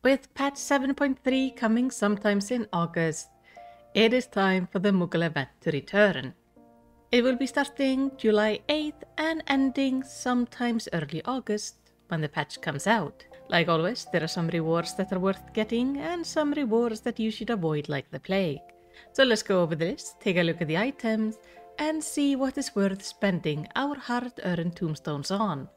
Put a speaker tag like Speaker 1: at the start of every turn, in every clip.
Speaker 1: With patch 7.3 coming sometimes in August, it is time for the Moogle event to return. It will be starting July 8th and ending sometimes early August when the patch comes out. Like always, there are some rewards that are worth getting and some rewards that you should avoid like the plague. So let's go over the list, take a look at the items, and see what is worth spending our hard-earned tombstones on.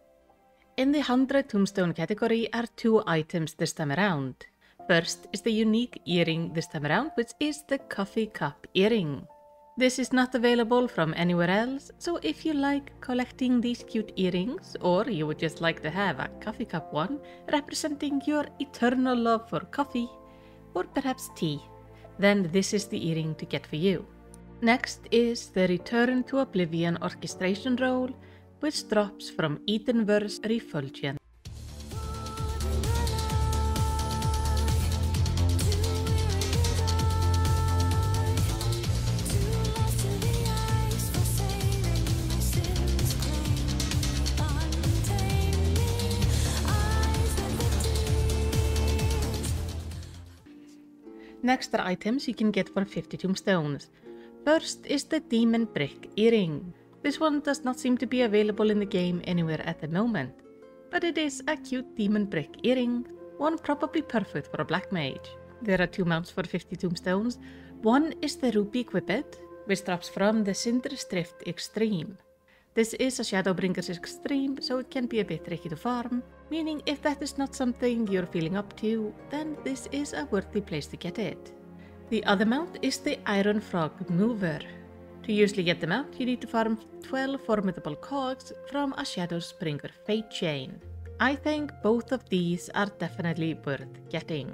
Speaker 1: In the 100 tombstone category are 2 items this time around. First is the unique earring this time around, which is the coffee cup earring. This is not available from anywhere else, so if you like collecting these cute earrings, or you would just like to have a coffee cup one representing your eternal love for coffee, or perhaps tea, then this is the earring to get for you. Next is the Return to Oblivion orchestration roll, which drops from Edenverse Refulgent. Next are items you can get for 50 tombstones. First is the Demon Brick earring. This one does not seem to be available in the game anywhere at the moment, but it is a cute demon brick earring, one probably perfect for a black mage. There are 2 mounts for 50 tombstones. One is the Ruby Quippet, which drops from the Cinder's Drift Extreme. This is a Shadowbringer's Extreme, so it can be a bit tricky to farm, meaning if that is not something you're feeling up to, then this is a worthy place to get it. The other mount is the Iron Frog Mover. To usually get the mount, you need to farm 12 formidable cogs from a Shadowbringer Fate Chain. I think both of these are definitely worth getting.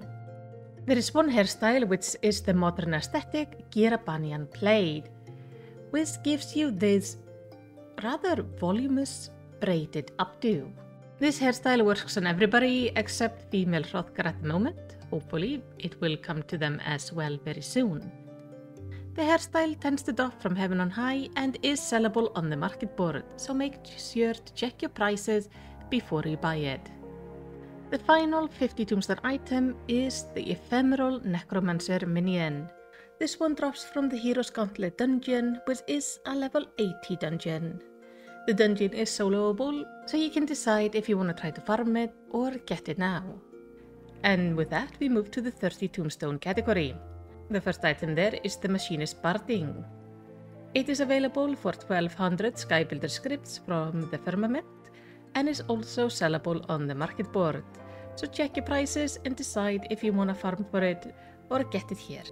Speaker 1: There is one hairstyle which is the modern aesthetic Girabanian Plaid, which gives you this rather voluminous braided updo. This hairstyle works on everybody except female Hrothgar at the moment. Hopefully it will come to them as well very soon. The hairstyle tends to drop from heaven on high and is sellable on the market board, so make sure to check your prices before you buy it. The final 50 tombstone item is the Ephemeral Necromancer minion. This one drops from the Hero's Gauntlet dungeon, which is a level 80 dungeon. The dungeon is soloable, so you can decide if you want to try to farm it or get it now. And with that, we move to the 30 tombstone category. The first item there is the Machinist Barding. It is available for 1200 Skybuilder scripts from the Firmament and is also sellable on the market board. So check your prices and decide if you want to farm for it or get it here.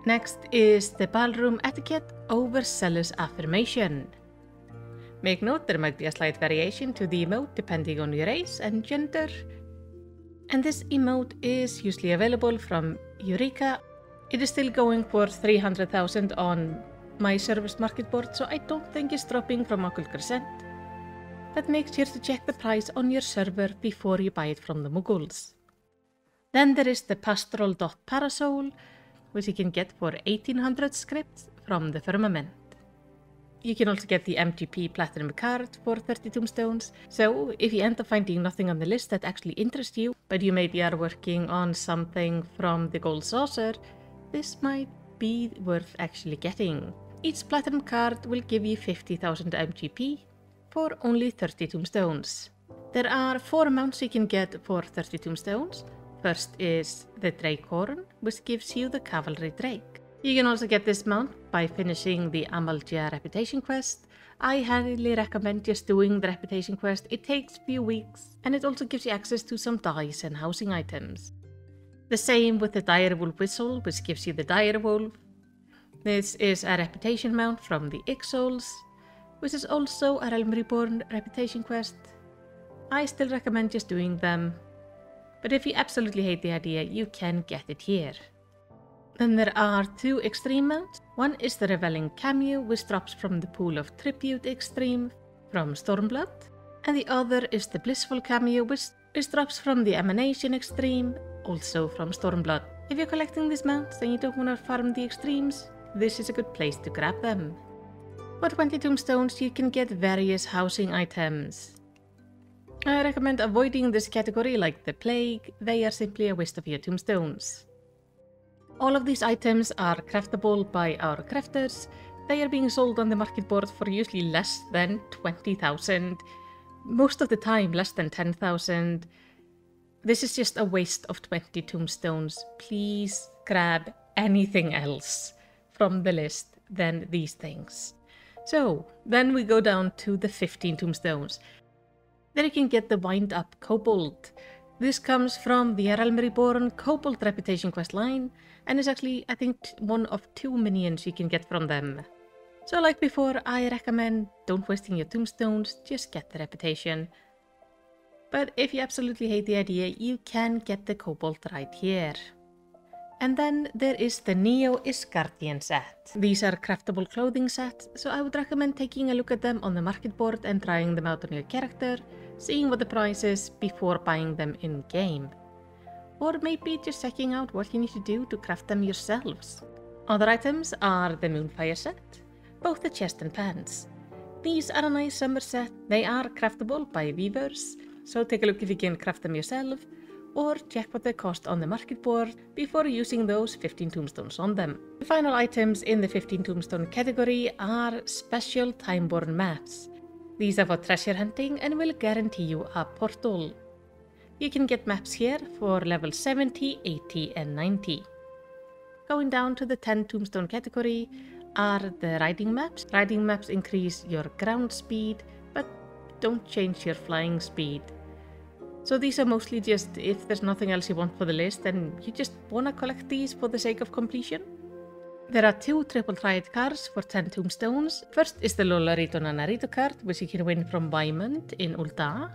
Speaker 1: Next is the Ballroom Etiquette Overzealous Affirmation. Make note there might be a slight variation to the emote depending on your race and gender. And this emote is usually available from Eureka. It is still going for 300,000 on my server's market board, so I don't think it's dropping from Occult Crescent. But make sure to check the price on your server before you buy it from the Muggles. Then there is the Pastoral Dot Parasol, which you can get for 1800 scripts from the Firmament. You can also get the MGP Platinum card for 30 tombstones, so if you end up finding nothing on the list that actually interests you, but you maybe are working on something from the Gold Saucer, this might be worth actually getting. Each Platinum card will give you 50,000 MGP for only 30 tombstones. There are 4 mounts you can get for 30 tombstones. First is the Drakehorn, which gives you the Cavalry Drake. You can also get this mount by finishing the Amalja Reputation Quest. I highly recommend just doing the Reputation Quest. It takes a few weeks and it also gives you access to some dice and housing items. The same with the Direwolf Whistle, which gives you the Direwolf. This is a reputation mount from the Ixols, which is also a Realm Reborn reputation quest. I still recommend just doing them, but if you absolutely hate the idea, you can get it here. Then there are 2 extreme mounts. One is the Reveling Cameo, which drops from the Pool of Tribute Extreme from Stormblood, and the other is the Blissful Cameo, which drops from the Emanation Extreme, also from Stormblood. If you're collecting these mounts and you don't want to farm the extremes, this is a good place to grab them. For 20 tombstones you can get various housing items. I recommend avoiding this category like the plague. They are simply a waste of your tombstones. All of these items are craftable by our crafters. They are being sold on the market board for usually less than 20,000. Most of the time less than 10,000. This is just a waste of 20 tombstones. Please grab anything else from the list than these things. So then we go down to the 15 tombstones. There you can get the Wind Up Kobold. This comes from the Realm Reborn Kobold Reputation questline, and is actually, I think, one of 2 minions you can get from them. So like before, I recommend don't wasting your tombstones, just get the reputation. But if you absolutely hate the idea, you can get the Kobold right here. And then there is the Neo Isgardian set. These are craftable clothing sets, so I would recommend taking a look at them on the market board and trying them out on your character, seeing what the price is before buying them in-game. Or maybe just checking out what you need to do to craft them yourselves. Other items are the Moonfire set, both the chest and pants. These are a nice summer set. They are craftable by weavers, so take a look if you can craft them yourself, or check what they cost on the market board before using those 15 tombstones on them. The final items in the 15 tombstone category are special Timeborn maps. These are for treasure hunting and will guarantee you a portal. You can get maps here for level 70, 80 and 90. Going down to the 10 tombstone category are the riding maps. Riding maps increase your ground speed, but don't change your flying speed. So these are mostly just if there's nothing else you want for the list and you just want to collect these for the sake of completion. There are 2 triple triad cards for 10 tombstones. First is the Lolarito Nanarito card, which you can win from Waymond in Ul'dah,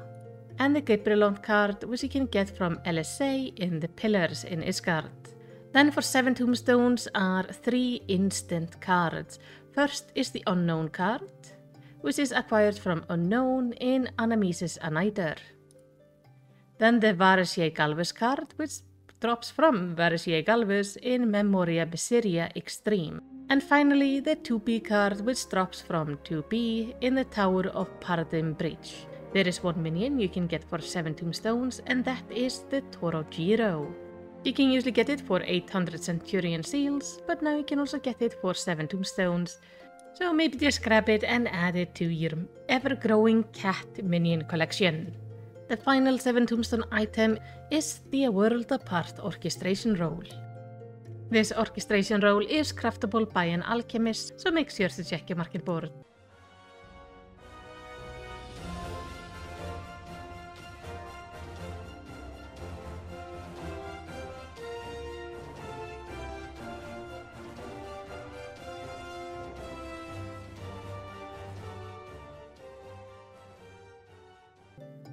Speaker 1: and the Gabrielon card, which you can get from LSA in the Pillars in Isgard. Then for 7 tombstones are 3 instant cards. First is the Unknown card, which is acquired from Unknown in Anamesis Aniter. Then the Varisier Galvus card, which drops from Varisier Galvus in Memoria Basiria Extreme. And finally the 2B card, which drops from 2B in the Tower of Paradigm Bridge. There is 1 minion you can get for 7 tombstones, and that is the Torojiro. You can usually get it for 800 Centurion seals, but now you can also get it for 7 tombstones. So maybe just grab it and add it to your ever-growing cat minion collection. The final 7 tombstone item is the World Apart Orchestration Roll. This orchestration roll is craftable by an alchemist, so make sure to check your market board.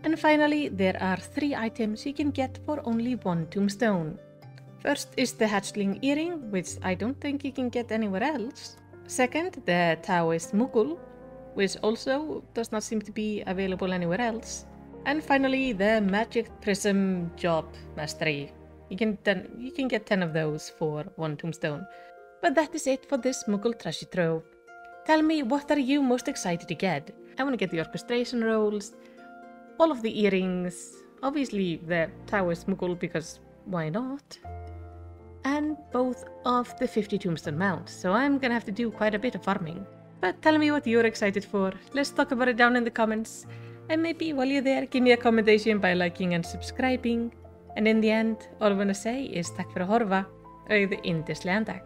Speaker 1: And finally, there are 3 items you can get for only 1 tombstone. First is the Hatchling Earring, which I don't think you can get anywhere else. Second, the Taoist Mugul, which also does not seem to be available anywhere else. And finally, the Magic Prism Job Mastery. You can get 10 of those for 1 tombstone. But that is it for this Mugul treasure trove. Tell me, what are you most excited to get? I want to get the orchestration rolls, all of the earrings, obviously the Taoist Mugul because why not? And both of the 50 tombstone mounts, so I'm gonna have to do quite a bit of farming. But tell me what you're excited for. Let's talk about it down in the comments. And maybe while you're there, give me a commendation by liking and subscribing. And in the end, all I wanna say is takk fyrir að horfa, auð yndislegan dag.